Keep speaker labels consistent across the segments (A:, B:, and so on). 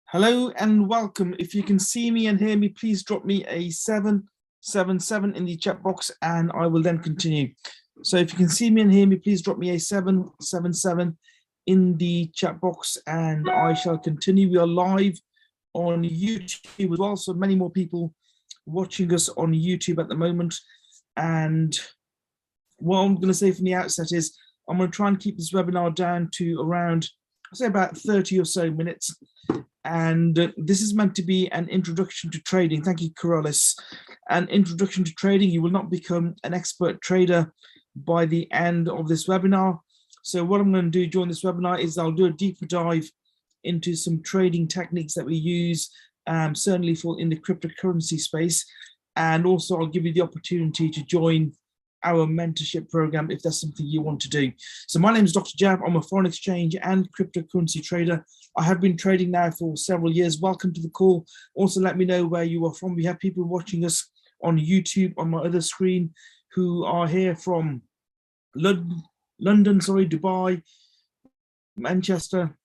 A: Hello and welcome. If you can see me and hear me, please drop me a 777 in the chat box and I will then continue. So if you can see me and hear me, please drop me a 777 in the chat box and I shall continue. We are live on YouTube as well, so many more people watching us on YouTube at the moment. And what I'm going to say from the outset is I'm going to try and keep this webinar down to around, I'll say about 30 or so minutes. And this is meant to be an introduction to trading. Thank you, Corollis. An introduction to trading. You will not become an expert trader by the end of this webinar. So what I'm going to do during this webinar is I'll do a deeper dive into some trading techniques that we use, certainly for in the cryptocurrency space. And also I'll give you the opportunity to join our mentorship program if that's something you want to do. So my name is Dr. Jav. I'm a foreign exchange and cryptocurrency trader. I have been trading now for several years. Welcome to the call. Also, let me know where you are from. We have people watching us on YouTube on my other screen who are here from London, Dubai, Manchester,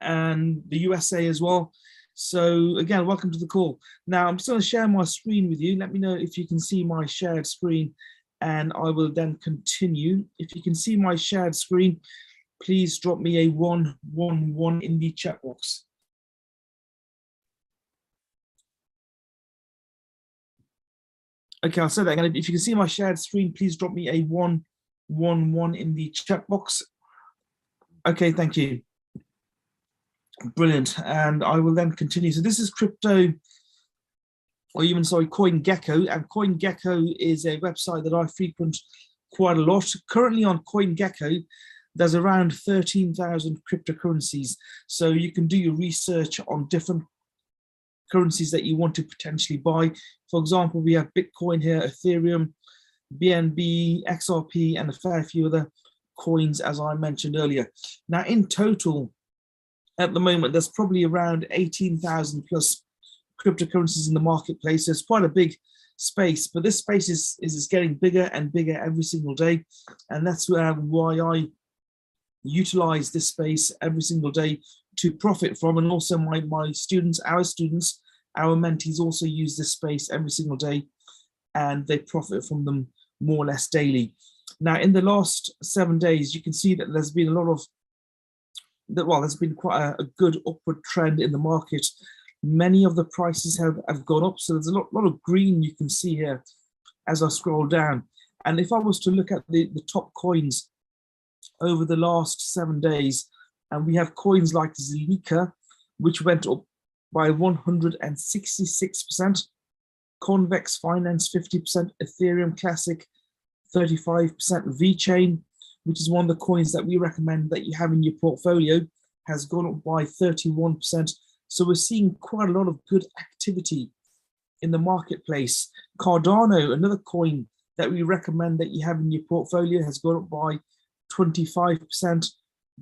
A: and the USA as well. So again, welcome to the call. Now, I'm just going to share my screen with you. Let me know if you can see my shared screen, and I will then continue. If you can see my shared screen, please drop me a 111 in the chat box. Okay, I'll say that again. If you can see my shared screen, please drop me a 111 in the chat box. Okay, thank you. Brilliant. And I will then continue. So this is crypto, or even, sorry, CoinGecko. And CoinGecko is a website that I frequent quite a lot. Currently on CoinGecko, there's around 13,000 cryptocurrencies. So you can do your research on different currencies that you want to potentially buy. For example, we have Bitcoin here, Ethereum, BNB, XRP, and a fair few other coins, as I mentioned earlier. Now, in total, at the moment, there's probably around 18,000 plus cryptocurrencies in the marketplace. So it's quite a big space, but this space is getting bigger and bigger every single day. And that's why I utilize this space every single day to profit from. And also my students, our mentees also use this space every single day and they profit from them more or less daily. Now, in the last 7 days, you can see that there's been a lot of, there's been quite a good upward trend in the market. Many of the prices have gone up. So there's a lot of green you can see here as I scroll down. And if I was to look at the top coins over the last 7 days, and we have coins like Zilliqa, which went up by 166%, Convex Finance 50%, Ethereum Classic 35%, VeChain, which is one of the coins that we recommend that you have in your portfolio, has gone up by 31%. So we're seeing quite a lot of good activity in the marketplace. Cardano, another coin that we recommend that you have in your portfolio, has gone up by 25%,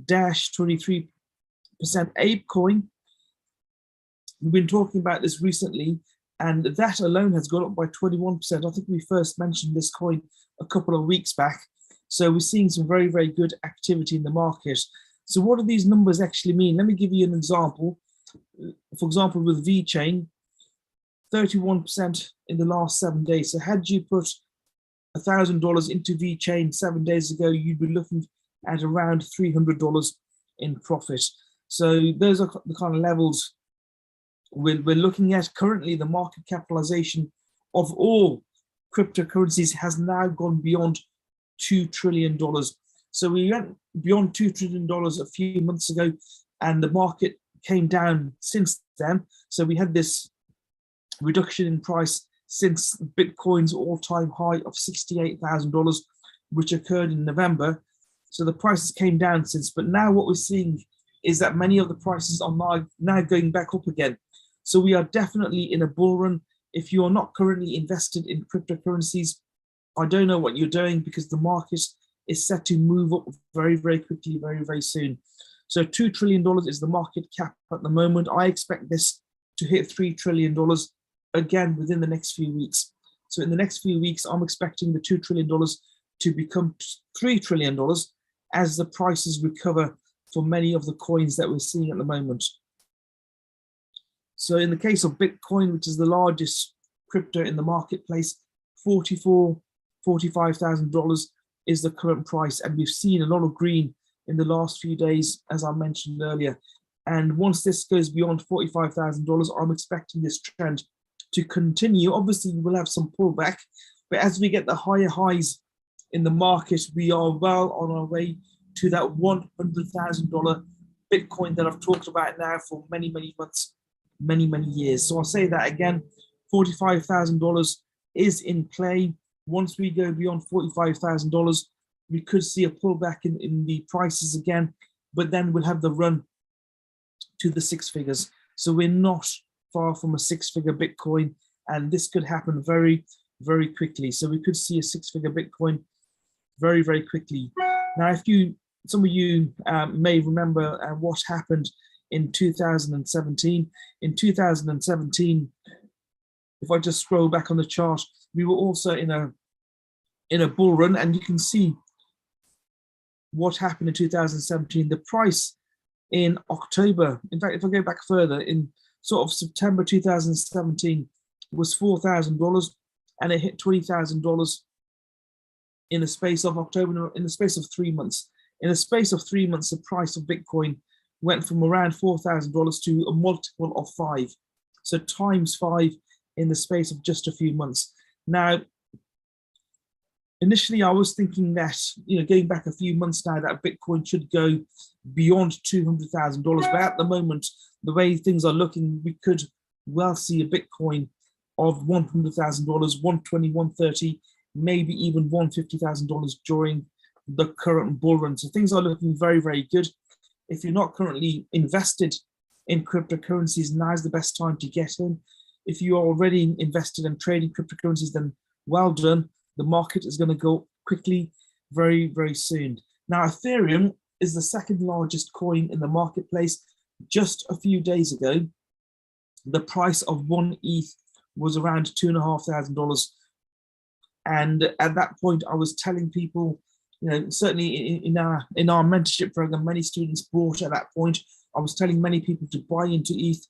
A: Dash 23%, ApeCoin. We've been talking about this recently, and that alone has gone up by 21%. I think we first mentioned this coin a couple of weeks back. So we're seeing some very, very good activity in the market. So what do these numbers actually mean? Let me give you an example. For example, with VeChain, 31% in the last 7 days. So had you put $1,000 into VeChain 7 days ago, you'd be looking at around $300 in profit. So those are the kind of levels we're looking at. Currently, the market capitalization of all cryptocurrencies has now gone beyond $2 trillion. So we went beyond $2 trillion a few months ago, and the market came down since then. So we had this reduction in price since Bitcoin's all-time high of $68,000, which occurred in November. So the prices came down since, but now what we're seeing is that many of the prices are now going back up again. So we are definitely in a bull run. If you are not currently invested in cryptocurrencies, I don't know what you're doing, because the market is set to move up very, very quickly, very, very soon. So $2 trillion is the market cap at the moment. I expect this to hit $3 trillion again within the next few weeks. So in the next few weeks, I'm expecting the $2 trillion to become $3 trillion as the prices recover for many of the coins that we're seeing at the moment. So in the case of Bitcoin, which is the largest crypto in the marketplace, $45,000 is the current price. And we've seen a lot of green in the last few days, as I mentioned earlier. And once this goes beyond $45,000, I'm expecting this trend to continue. Obviously, we'll have some pullback, but as we get the higher highs in the market, we are well on our way to that $100,000 Bitcoin that I've talked about now for many, many months, many, many years. So I'll say that again, $45,000 is in play. Once we go beyond $45,000, we could see a pullback in the prices again, but then we'll have the run to the six figures. So we're not far from a six-figure Bitcoin, and this could happen very, very quickly. So we could see a six-figure Bitcoin very, very quickly. Now, some of you may remember what happened in 2017. In 2017, if I just scroll back on the chart, we were also in a bull run, and you can see what happened in 2017. The price in October, in fact, if I go back further, in sort of September 2017 was $4,000, and it hit $20,000 in the space of October, in the space of 3 months. In the space of 3 months, the price of Bitcoin went from around $4,000 to a multiple of 5. So times 5 in the space of just a few months. Now, initially, I was thinking that, going back a few months now, that Bitcoin should go beyond $200,000. But at the moment, the way things are looking, we could well see a Bitcoin of $100,000, $120,000, $130,000, maybe even $150,000 during the current bull run. So things are looking very, very good. If you're not currently invested in cryptocurrencies, now's the best time to get in. If you are already invested in trading cryptocurrencies, then well done. The market is going to go quickly, very, very soon. Now, Ethereum is the second largest coin in the marketplace. Just a few days ago, the price of 1 ETH was around $2,500. And at that point, I was telling people, certainly in our mentorship program, many students bought at that point. I was telling many people to buy into ETH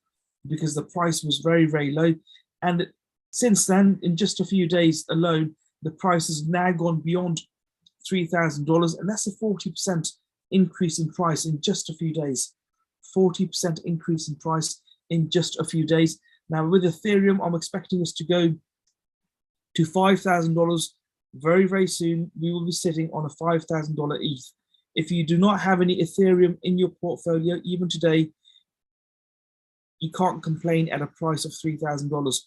A: because the price was very, very low. And since then, in just a few days alone, the price has now gone beyond $3,000, and that's a 40% increase in price in just a few days. 40% increase in price in just a few days. Now, with Ethereum, I'm expecting us to go to $5,000 very, very soon. We will be sitting on a $5,000 ETH. If you do not have any Ethereum in your portfolio, even today, you can't complain at a price of $3,000.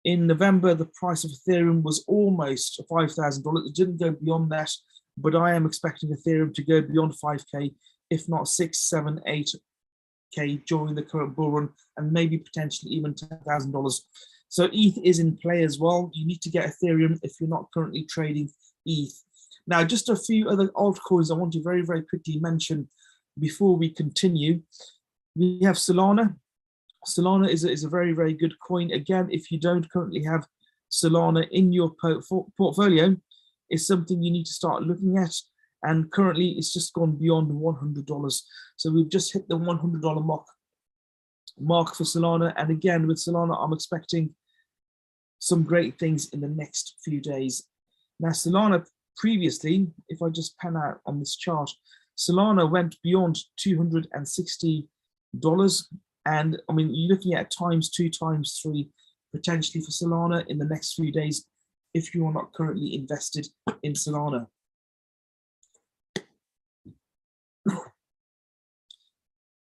A: In November, the price of Ethereum was almost $5,000. It didn't go beyond that, but I am expecting Ethereum to go beyond 5K, if not 6, 7, 8K during the current bull run, and maybe potentially even $10,000. So ETH is in play as well. You need to get Ethereum if you're not currently trading ETH. Now, just a few other altcoins I want to very, very quickly mention before we continue. We have Solana. Solana is a very, very good coin. Again, if you don't currently have Solana in your portfolio, it's something you need to start looking at. And currently, it's just gone beyond $100. So we've just hit the $100 mark for Solana. And again, with Solana, I'm expecting some great things in the next few days. Now, Solana previously, if I just pan out on this chart, Solana went beyond $260. And I mean, you're looking at times 2, times 3, potentially for Solana in the next few days, if you are not currently invested in Solana.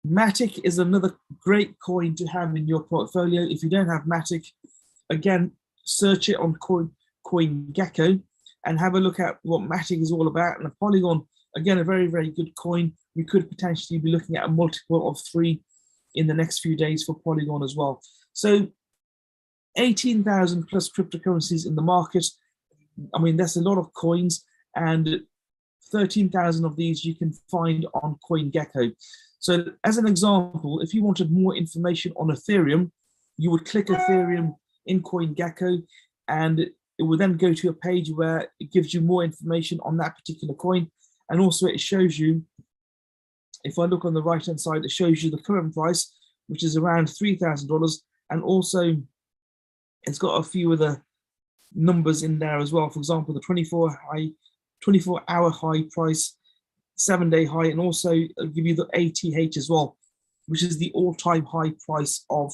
A: Matic is another great coin to have in your portfolio. If you don't have Matic, again, search it on CoinGecko and have a look at what Matic is all about. And a Polygon, again, a very, very good coin. We could potentially be looking at a multiple of 3 in the next few days for Polygon as well. So 18,000 plus cryptocurrencies in the market. I mean, that's a lot of coins, and 13,000 of these you can find on CoinGecko. So as an example, if you wanted more information on Ethereum, you would click Ethereum in CoinGecko, and it will then go to a page where it gives you more information on that particular coin. And also it shows you, if I look on the right-hand side, it shows you the current price, which is around $3,000. And also it's got a few other numbers in there as well. For example, the 24-hour high price, 7-day high, and also I'll give you the ATH as well, which is the all-time high price of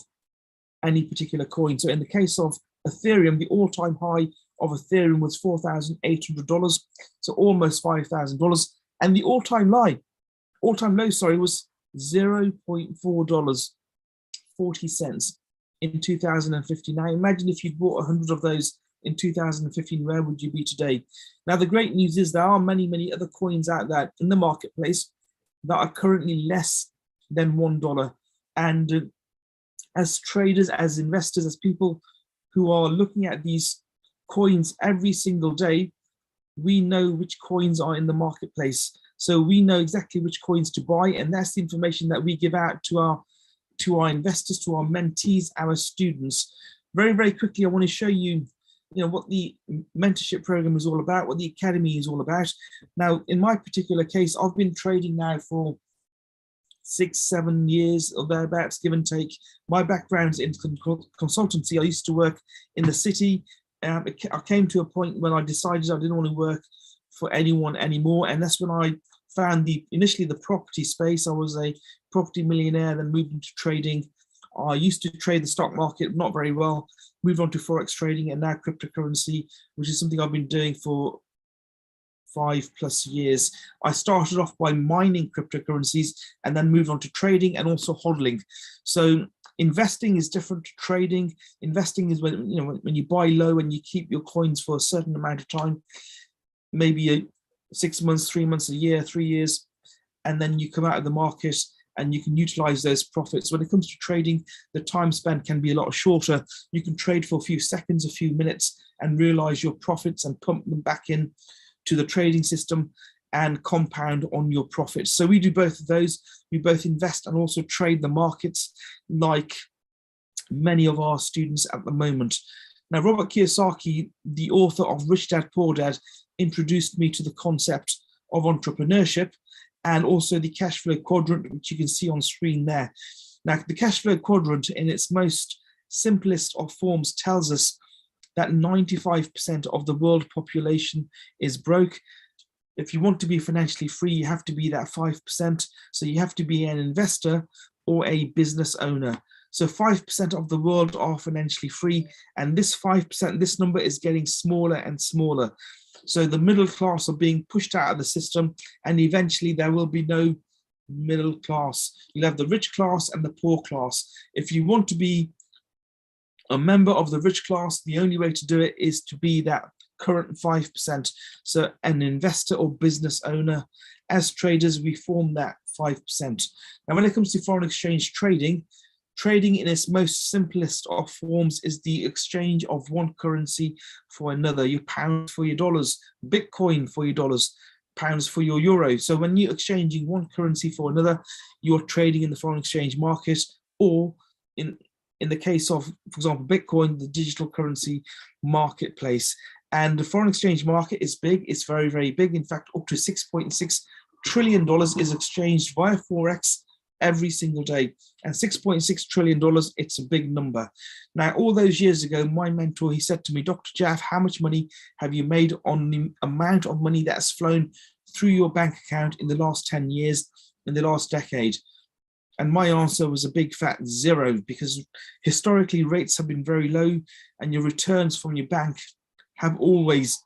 A: any particular coin. So in the case of Ethereum, the all-time high of Ethereum was $4,800, so almost $5,000. And the all-time low, was $0.440 in 2015. Now imagine if you'd bought 100 of those in 2015, where would you be today? Now the great news is there are many other coins out there in the marketplace that are currently less than $1. And as traders, as investors, as people who are looking at these coins every single day, we know which coins are in the marketplace. So we know exactly which coins to buy, and that's the information that we give out to our investors, to our mentees, our students. Very quickly, I want to show you, what the mentorship program is all about, what the academy is all about. Now, in my particular case, I've been trading now for 6-7 years or thereabouts, give and take. My background's in consultancy. I used to work in the city. I came to a point when I decided I didn't want to work for anyone anymore, and that's when I found initially the property space. I was a property millionaire, then moved into trading. I used to trade the stock market, not very well, moved on to Forex trading, and now cryptocurrency, which is something I've been doing for 5+ years. I started off by mining cryptocurrencies and then moved on to trading and also hodling. So investing is different to trading. Investing is when you buy low and you keep your coins for a certain amount of time, maybe 6 months, 3 months, a year, 3 years, and then you come out of the market and you can utilize those profits. When it comes to trading, the time spent can be a lot shorter. You can trade for a few seconds, a few minutes, and realize your profits and pump them back in to the trading system and compound on your profits. So we do both of those. We both invest and also trade the markets, like many of our students at the moment. Now, Robert Kiyosaki, the author of Rich Dad, Poor Dad, introduced me to the concept of entrepreneurship and also the cash flow quadrant, which you can see on screen there. Now, the cash flow quadrant in its most simplest of forms tells us that 95% of the world population is broke. If you want to be financially free, you have to be that 5%. So you have to be an investor or a business owner. So 5% of the world are financially free, and this 5%, this number is getting smaller and smaller. So the middle class are being pushed out of the system, and eventually there will be no middle class. You'll have the rich class and the poor class. If you want to be a member of the rich class, the only way to do it is to be that current 5%. So an investor or business owner. As traders, we form that 5%. Now, when it comes to foreign exchange trading, trading in its most simplest of forms is the exchange of one currency for another. Your pounds for your dollars, Bitcoin for your dollars, pounds for your euro. So when you're exchanging one currency for another, you're trading in the foreign exchange market, or in the case of, for example, Bitcoin, the digital currency marketplace. And the foreign exchange market is big. It's very big. In fact, up to $6.6 trillion is exchanged via Forex every single day. And $6.6 trillion, it's a big number. Now, all those years ago, my mentor, he said to me, Dr. Jav, how much money have you made on the amount of money that's flown through your bank account in the last 10 years, in the last decade? And my answer was a big fat 0, because historically rates have been very low and your returns from your bank have always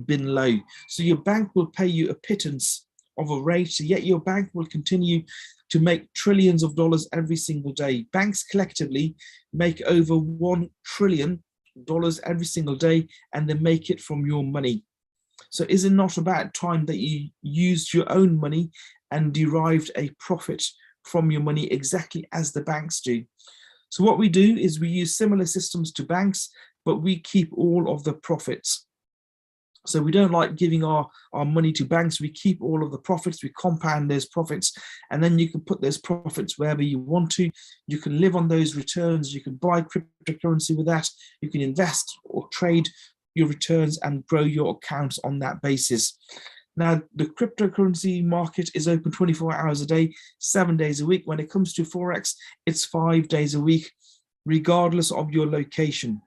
A: been low. So your bank will pay you a pittance of a rate, yet your bank will continue to make trillions of dollars every single day. Banks collectively make over $1 trillion every single day, and they make it from your money. So is it not about time that you used your own money and derived a profit from your money exactly as the banks do? So what we do is we use similar systems to banks, but we keep all of the profits. So we don't like giving our money to banks. We keep all of the profits, we compound those profits, and then you can put those profits wherever you want to. You can live on those returns. You can buy cryptocurrency with that. You can invest or trade your returns and grow your accounts on that basis. Now, the cryptocurrency market is open 24 hours a day, 7 days a week. When it comes to Forex, it's 5 days a week, regardless of your location.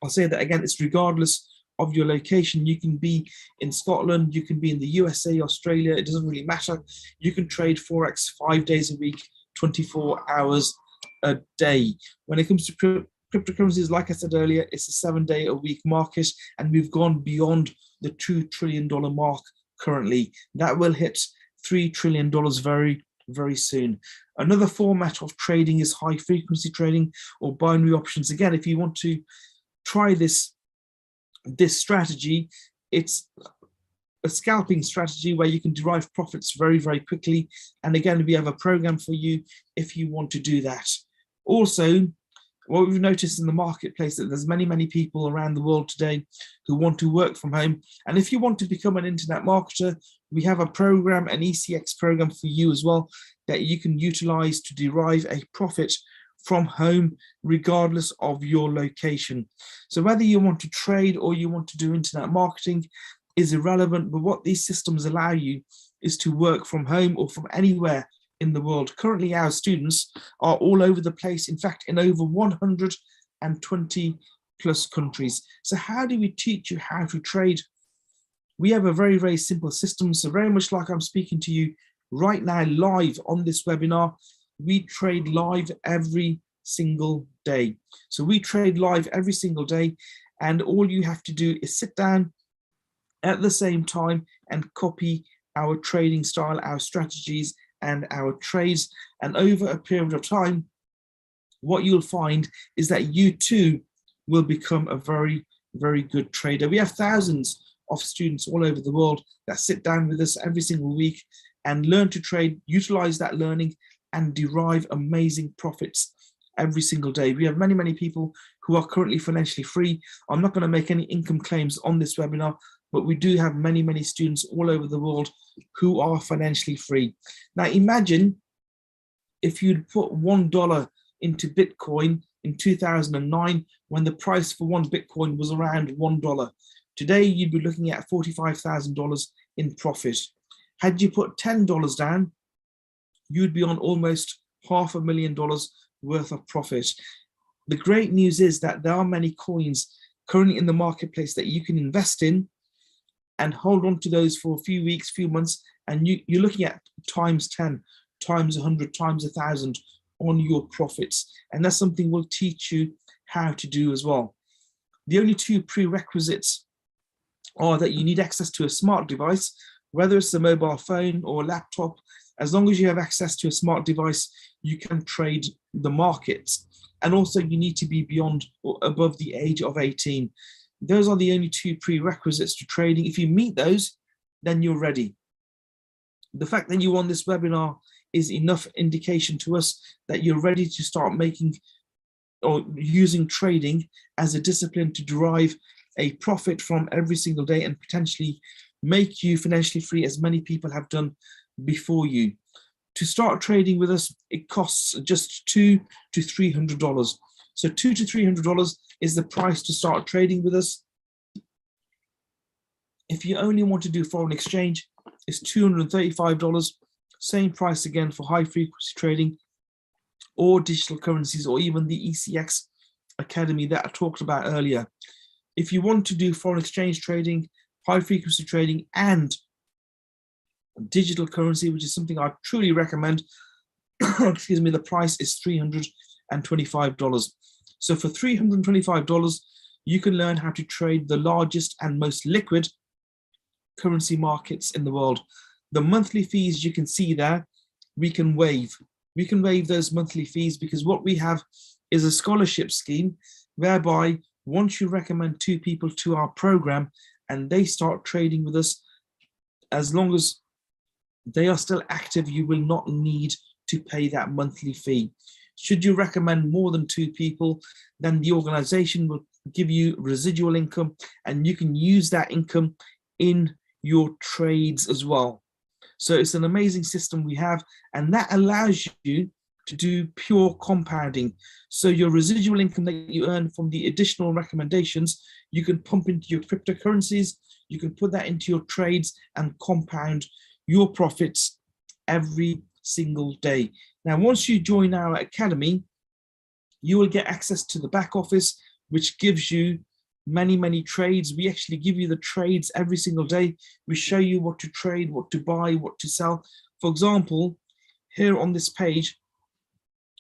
A: I'll say that again, it's regardless of your location. You can be in Scotland, you can be in the USA, Australia, it doesn't really matter. You can trade Forex 5 days a week, 24 hours a day. When it comes to cryptocurrencies, like I said earlier, it's a 7-day-a-week market, and we've gone beyond the $2 trillion mark currently. That will hit $3 trillion very, very soon. Another format of trading is high frequency trading or binary options. Again, if you want to try this strategy, it's a scalping strategy where you can derive profits very, very quickly. And again, we have a program for you if you want to do that. Also, what we've noticed in the marketplace that there's many, many people around the world today who want to work from home. And if you want to become an internet marketer, we have a program, an ECX program for you as well, that you can utilize to derive a profit from home, regardless of your location. So whether you want to trade or you want to do internet marketing is irrelevant, but what these systems allow you is to work from home or from anywhere in the world. Currently, our students are all over the place, in fact, in over 120 plus countries. So how do we teach you how to trade? We have a very, very simple system. So very much like I'm speaking to you right now live on this webinar, we trade live every single day. So we trade live every single day, and all you have to do is sit down at the same time and copy our trading style, our strategies, and our trades. And over a period of time, what you'll find is that you too will become a very, very good trader. We have thousands of students all over the world that sit down with us every single week and learn to trade, utilize that learning, and derive amazing profits every single day. We have many, many people who are currently financially free. I'm not going to make any income claims on this webinar, but we do have many, many students all over the world who are financially free. Now imagine if you'd put $1 into Bitcoin in 2009, when the price for one Bitcoin was around $1. Today, you'd be looking at $45,000 in profit. Had you put $10 down, you'd be on almost $500,000 worth of profit. The great news is that there are many coins currently in the marketplace that you can invest in and hold on to those for a few weeks, few months, and you're looking at times 10, times 100, times 1,000 on your profits. And that's something we'll teach you how to do as well. The only two prerequisites are that you need access to a smart device, whether it's a mobile phone or a laptop. As long as you have access to a smart device, you can trade the markets. And also you need to be beyond or above the age of 18. Those are the only two prerequisites to trading. If you meet those, then you're ready. The fact that you're on this webinar is enough indication to us that you're ready to start making or using trading as a discipline to derive a profit from every single day and potentially make you financially free, as many people have done before you. To start trading with us, it costs just $200 to $300. So $200 to $300 is the price to start trading with us. If you only want to do foreign exchange, it's $235. Same price again for high frequency trading or digital currencies, or even the ECX Academy that I talked about earlier. If you want to do foreign exchange trading, high frequency trading, and digital currency, which is something I truly recommend, excuse me, the price is $325. So for $325, you can learn how to trade the largest and most liquid currency markets in the world. The monthly fees you can see there, we can waive. We can waive those monthly fees because what we have is a scholarship scheme whereby once you recommend 2 people to our program and they start trading with us, as long as they are still active, you will not need to pay that monthly fee. Should you recommend more than 2 people, then the organization will give you residual income and you can use that income in your trades as well. So it's an amazing system we have, and that allows you to do pure compounding. So your residual income that you earn from the additional recommendations, you can pump into your cryptocurrencies, you can put that into your trades and compound your profits every single day. Now, once you join our academy, you will get access to the back office, which gives you many trades. We actually give you the trades every single day. We show you what to trade, what to buy, what to sell. For example, here on this page,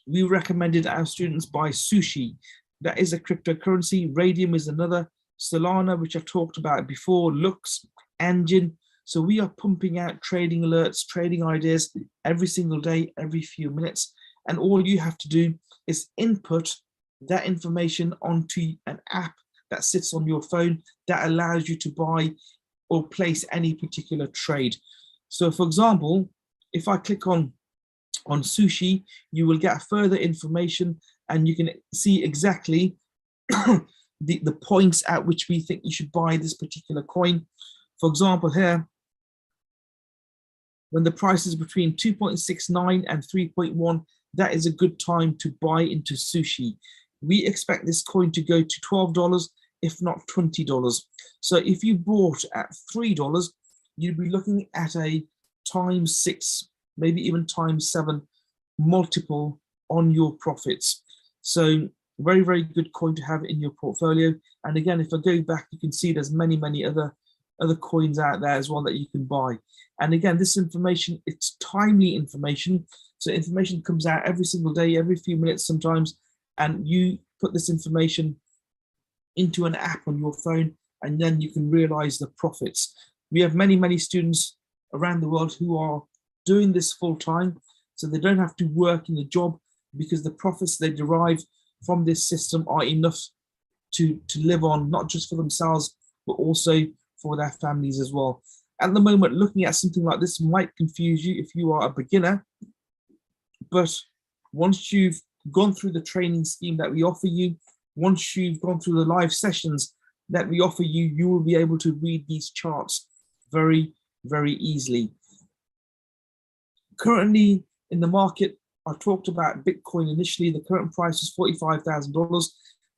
A: we recommended our students buy sushi. That is a cryptocurrency. Radium is another. Solana, which I've talked about before. Lux, Engine. So we are pumping out trading alerts, trading ideas every single day, every few minutes. And all you have to do is input that information onto an app that sits on your phone that allows you to buy or place any particular trade. So for example, if I click on sushi, you will get further information and you can see exactly the points at which we think you should buy this particular coin. For example, here, when the price is between 2.69 and 3.1, that is a good time to buy into sushi. We expect this coin to go to $12, if not $20. So if you bought at $3, you'd be looking at a ×6, maybe even ×7 multiple on your profits. So very good coin to have in your portfolio. And again, if I go back, you can see there's many other coins out there as well that you can buy. And again, this information, it's timely information. So information comes out every single day, every few minutes sometimes, and you put this information into an app on your phone, and then you can realize the profits. We have many students around the world who are doing this full time, so they don't have to work in a job, because the profits they derive from this system are enough to live on, not just for themselves, but also for their families as well. At the moment, looking at something like this might confuse you if you are a beginner, but once you've gone through the training scheme that we offer you, once you've gone through the live sessions that we offer you, you will be able to read these charts very easily. Currently in the market, I talked about Bitcoin initially. The current price is $45,000.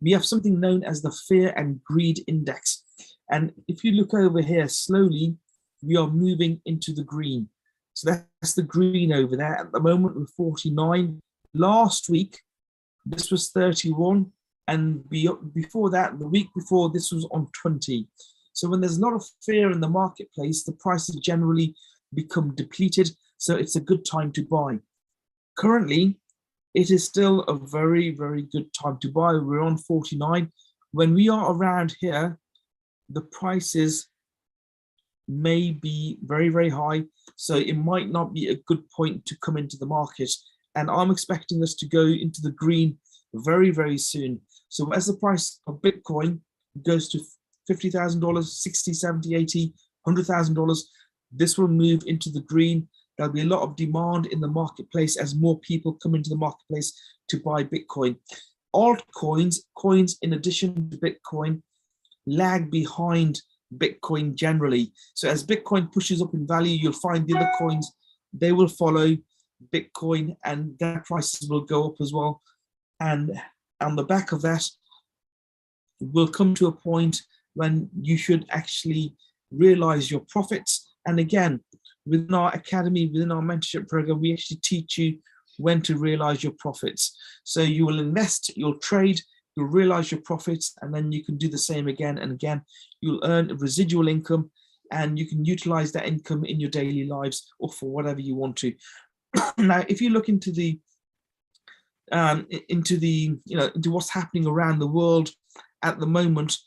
A: We have something known as the Fear and Greed Index. And if you look over here slowly, we are moving into the green. So that's the green over there. At the moment, we're 49. Last week, this was 31. And before that, the week before, this was on 20. So when there's a lot of fear in the marketplace, the prices generally become depleted. So it's a good time to buy. Currently, it is still a very good time to buy. We're on 49. When we are around here, the prices may be very high. So it might not be a good point to come into the market. And I'm expecting us to go into the green very soon. So as the price of Bitcoin goes to $50,000, $60, $70, $80, $100,000, this will move into the green. There'll be a lot of demand in the marketplace as more people come into the marketplace to buy Bitcoin. Altcoins, coins in addition to Bitcoin, lag behind Bitcoin generally. So as Bitcoin pushes up in value, you'll find the other coins, they will follow Bitcoin and their prices will go up as well. And on the back of that, we'll come to a point when you should actually realize your profits. And again, within our academy, within our mentorship program, we actually teach you when to realize your profits. So you will invest, you'll trade, you'll realize your profits, and then you can do the same again and again. You'll earn a residual income, and you can utilize that income in your daily lives or for whatever you want to. Now, if you look into what's happening around the world at the moment,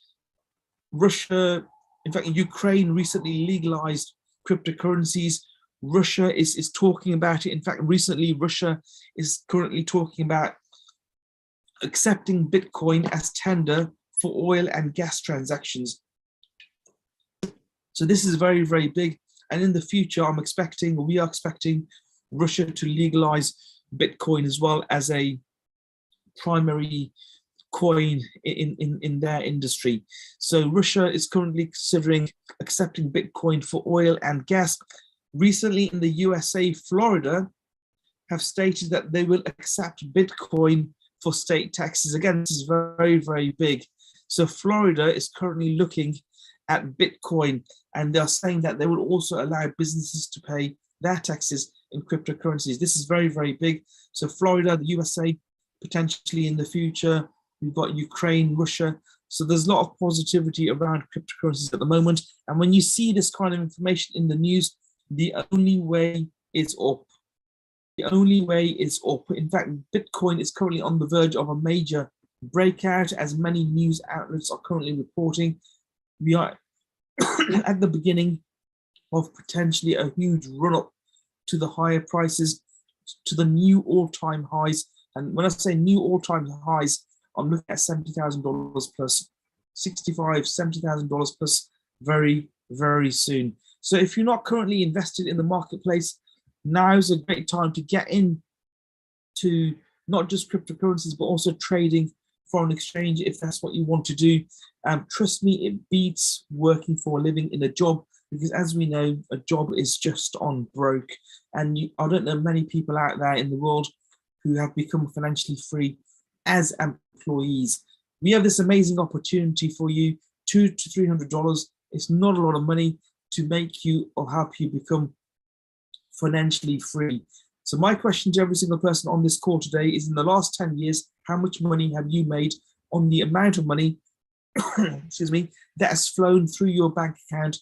A: Russia, in fact, Ukraine recently legalized cryptocurrencies. Russia is talking about it. In fact, recently Russia is currently talking about accepting Bitcoin as tender for oil and gas transactions. So this is very big. And in the future, we are expecting Russia to legalize Bitcoin as well as a primary coin in their industry. So Russia is currently considering accepting Bitcoin for oil and gas. Recently in the USA, Florida have stated that they will accept Bitcoin for state taxes. Again, this is very, very big. So Florida is currently looking at Bitcoin, and they're saying that they will also allow businesses to pay their taxes in cryptocurrencies. This is very, very big. So Florida, the USA, potentially in the future, we've got Ukraine, Russia. So there's a lot of positivity around cryptocurrencies at the moment. And when you see this kind of information in the news, the only way is up. The only way is up. In fact, Bitcoin is currently on the verge of a major breakout, as many news outlets are currently reporting. We are at the beginning of potentially a huge run-up to the higher prices, to the new all-time highs. And when I say new all-time highs, I'm looking at $70,000 plus, $65,000, $70,000 plus very, very soon. So if you're not currently invested in the marketplace, now's a great time to get in to not just cryptocurrencies, but also trading, foreign exchange, if that's what you want to do. Trust me, it beats working for a living in a job, because as we know, a job is just on broke. And I don't know many people out there in the world who have become financially free as employees. We have this amazing opportunity for you, $200 to $300. It's not a lot of money to make you or help you become financially free. So my question to every single person on this call today is, in the last 10 years, how much money have you made on the amount of money, excuse me, that has flown through your bank account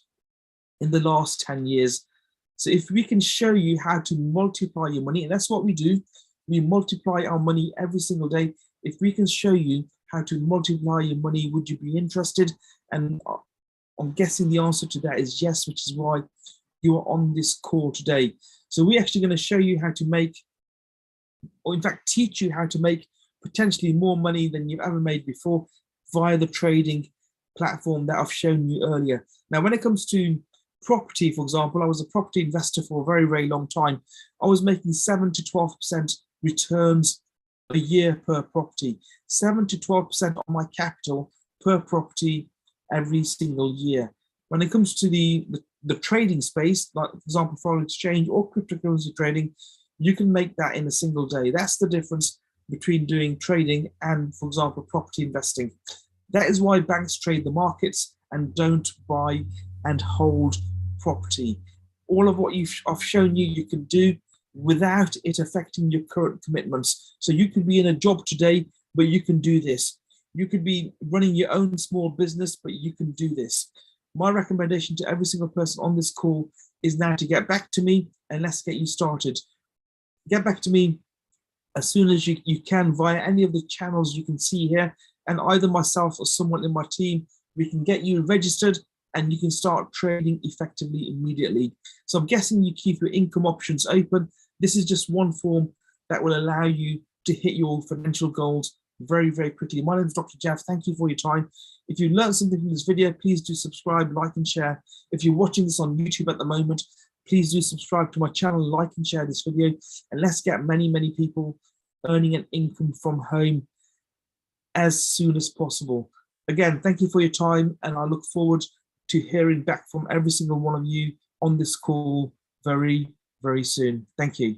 A: in the last 10 years? So if we can show you how to multiply your money, and that's what we do, we multiply our money every single day. If we can show you how to multiply your money, would you be interested? And I'm guessing the answer to that is yes, which is why you are on this call today. So we're actually going to show you how to make, or in fact, teach you how to make potentially more money than you've ever made before via the trading platform that I've shown you earlier. Now, when it comes to property, for example, I was a property investor for a very, very long time. I was making 7 to 12% returns a year per property, 7 to 12% on my capital per property every single year. When it comes to the trading space, like for example, foreign exchange or cryptocurrency trading, you can make that in a single day. That's the difference between doing trading and, for example, property investing. That is why banks trade the markets and don't buy and hold property. All of what I've shown you, you can do without it affecting your current commitments. So you could be in a job today, but you can do this. You could be running your own small business, but you can do this. My recommendation to every single person on this call is now to get back to me and let's get you started. Get back to me as soon as you can via any of the channels you can see here, and either myself or someone in my team, we can get you registered and you can start trading effectively immediately. So I'm guessing you keep your income options open. This is just one form that will allow you to hit your financial goals very, very quickly. My name is Dr. Jav. Thank you for your time. If you learned something from this video, please do subscribe, like, and share. If you're watching this on YouTube at the moment, please do subscribe to my channel, like and share this video, and let's get many, many people earning an income from home as soon as possible. Again, thank you for your time, and I look forward to hearing back from every single one of you on this call very, very soon. Thank you.